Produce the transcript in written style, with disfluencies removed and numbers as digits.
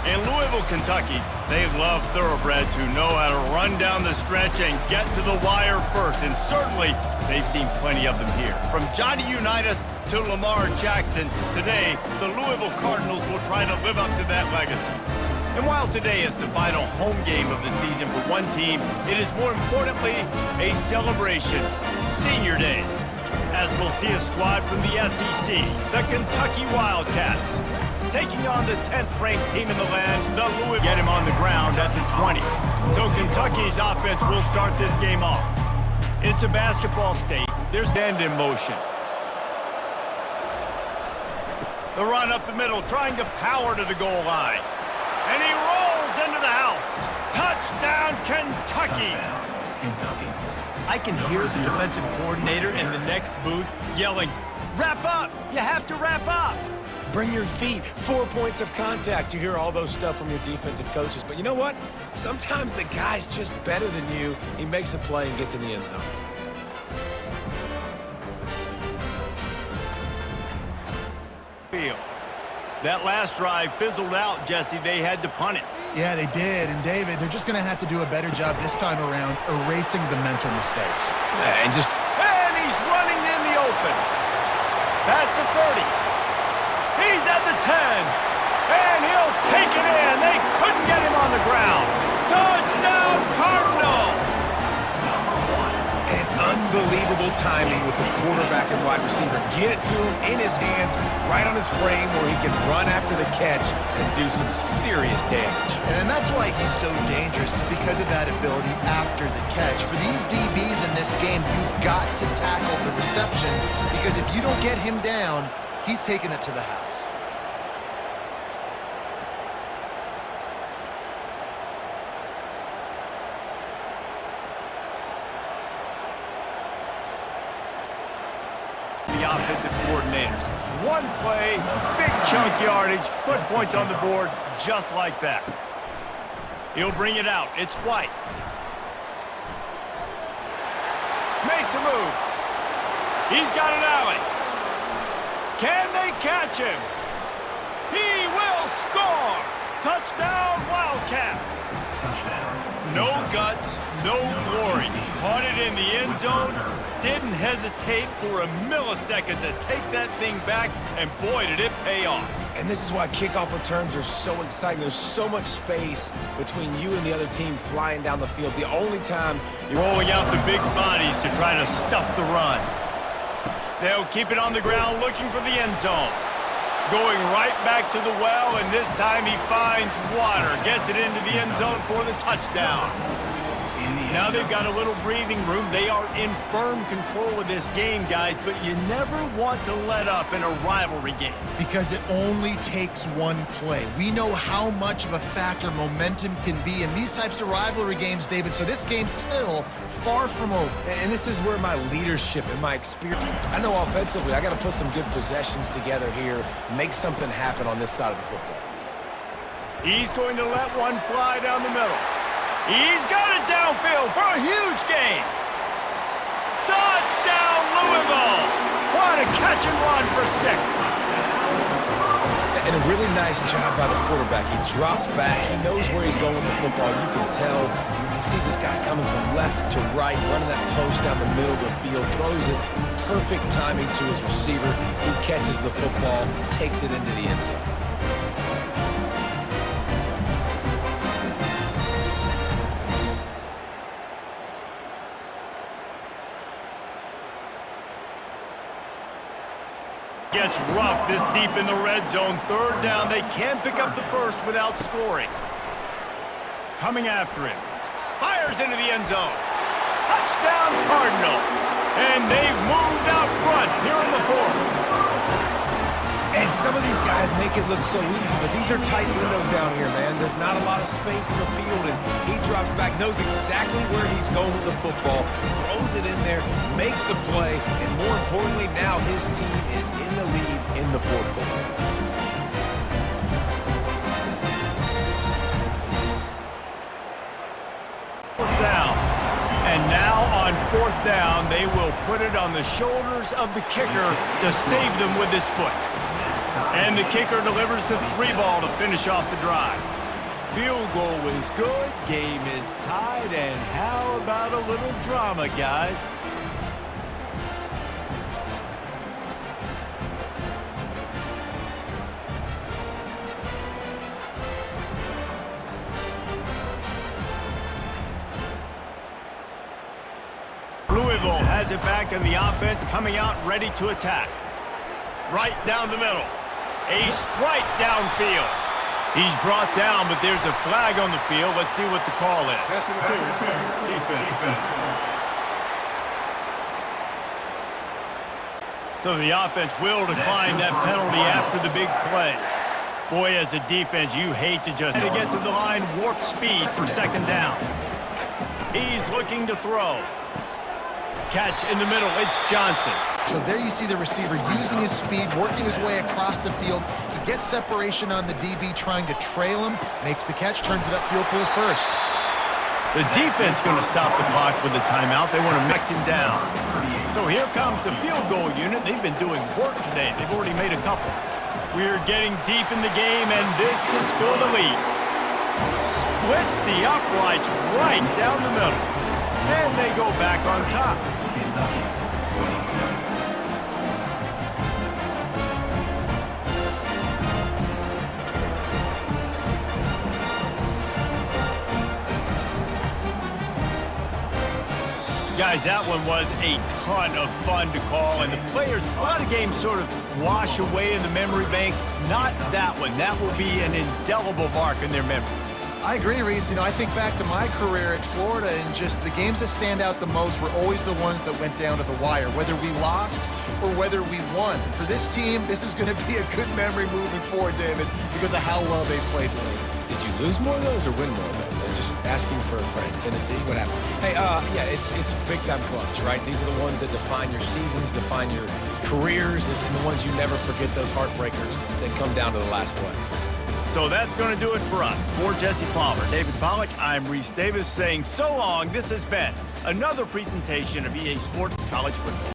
In Louisville, Kentucky, they love thoroughbreds who know how to run down the stretch and get to the wire first, and certainly they've seen plenty of them here. From Johnny Unitas to Lamar Jackson, today the Louisville Cardinals will try to live up to that legacy. And while today is the final home game of the season for one team, it is more importantly a celebration, Senior Day, as we'll see a squad from the SEC, the Kentucky Wildcats, taking on the 10th-ranked team in the land, the Louisville. Get him on the ground at the 20. So Kentucky's offense will start this game off. It's a basketball state. There's end in motion. The run up the middle, trying to power to the goal line. And he rolls into the house. Touchdown, Kentucky! I can hear the defensive coordinator in the next booth yelling, "Wrap up! You have to wrap up!" Bring your feet, 4 points of contact. You hear all those stuff from your defensive coaches. But you know what? Sometimes the guy's just better than you. He makes a play and gets in the end zone. That last drive fizzled out, Jesse. They had to punt it. Yeah, they did. And, David, they're just going to have to do a better job this time around erasing the mental mistakes. And he's running in the open. Past the 30. He's at the 10. And he'll take it in. They couldn't get him on the ground. Touchdown, Cardinals! And unbelievable timing with the quarterback and wide receiver. Get it to him in his hands, right on his frame where he can run after the catch and do some serious damage. And that's why he's so dangerous, because of that ability after the catch. For these DBs in this game, you've got to tackle the reception, because if you don't get him down, he's taking it to the house. The offensive coordinators. One play, big chunk yardage, put points on the board just like that. He'll bring it out. It's White. Makes a move. He's got an alley. Can they catch him? He will score! Touchdown, Wildcats! No guts, no glory. Caught it in the end zone. Didn't hesitate for a millisecond to take that thing back, and boy, did it pay off. And this is why kickoff returns are so exciting. There's so much space between you and the other team flying down the field. The only time you're rolling out the big bodies to try to stuff the run. They'll keep it on the ground looking for the end zone. Going right back to the well, and this time he finds water. Gets it into the end zone for the touchdown. Now they've got a little breathing room. They are in firm control of this game, guys, but you never want to let up in a rivalry game. Because it only takes one play. We know how much of a factor momentum can be in these types of rivalry games, David, so this game's still far from over. And this is where my leadership and my experience, I know offensively, I got to put some good possessions together here, make something happen on this side of the football. He's going to let one fly down the middle. He's got it downfield for a huge gain. Touchdown, Louisville! What a catch and run for 6. And a really nice job by the quarterback. He drops back. He knows where he's going with the football. You can tell. He sees this guy coming from left to right, running that post down the middle of the field, throws it. Perfect timing to his receiver. He catches the football, takes it into the end zone. Gets rough this deep in the red zone. 3rd down. They can pick up the first without scoring. Coming after him. Fires into the end zone. Touchdown, Cardinals. And they've moved out front here in the 4th. And some of these guys make it look so easy, but these are tight windows down here, man. There's not a lot of space in the field, and he drops back, knows exactly where he's going with the football, throws it in there, makes the play, and more importantly, now his team is in the lead in the 4th quarter. Down. And now on 4th down, they will put it on the shoulders of the kicker to save them with his foot. And the kicker delivers the 3 ball to finish off the drive. Field goal is good, game is tied, and how about a little drama, guys? Louisville has it back in the offense, coming out ready to attack. Right down the middle. A strike downfield. He's brought down, but there's a flag on the field. Let's see what the call is. Defense. So the offense will decline that penalty after the big play. Boy, as a defense, you hate to just get to the line, warp speed for second down. He's looking to throw. Catch in the middle, it's Johnson. So there you see the receiver using his speed, working his way across the field. He gets separation on the DB, trying to trail him, makes the catch, turns it upfield for the first. The defense going to stop the clock with a timeout. They want to mix him down. So here comes the field goal unit. They've been doing work today. They've already made a couple. We're getting deep in the game, and this is for the lead. Splits the uprights right down the middle. And they go back on top. Guys, that one was a ton of fun to call, and the players, a lot of games sort of wash away in the memory bank. Not that one. That will be an indelible mark in their memories. I agree, Reese. You know, I think back to my career at Florida, and just the games that stand out the most were always the ones that went down to the wire, whether we lost or whether we won. And for this team, this is going to be a good memory moving forward, David, because of how well they played today. Did you lose more of those or win more of those? They're just asking for a friend. Tennessee, what happened? Hey, yeah, it's big-time clutch, right? These are the ones that define your seasons, define your careers, and the ones you never forget, those heartbreakers that come down to the last play. So that's going to do it for us. For Jesse Palmer, David Pollack, I'm Reese Davis saying so long. This has been another presentation of EA Sports College Football.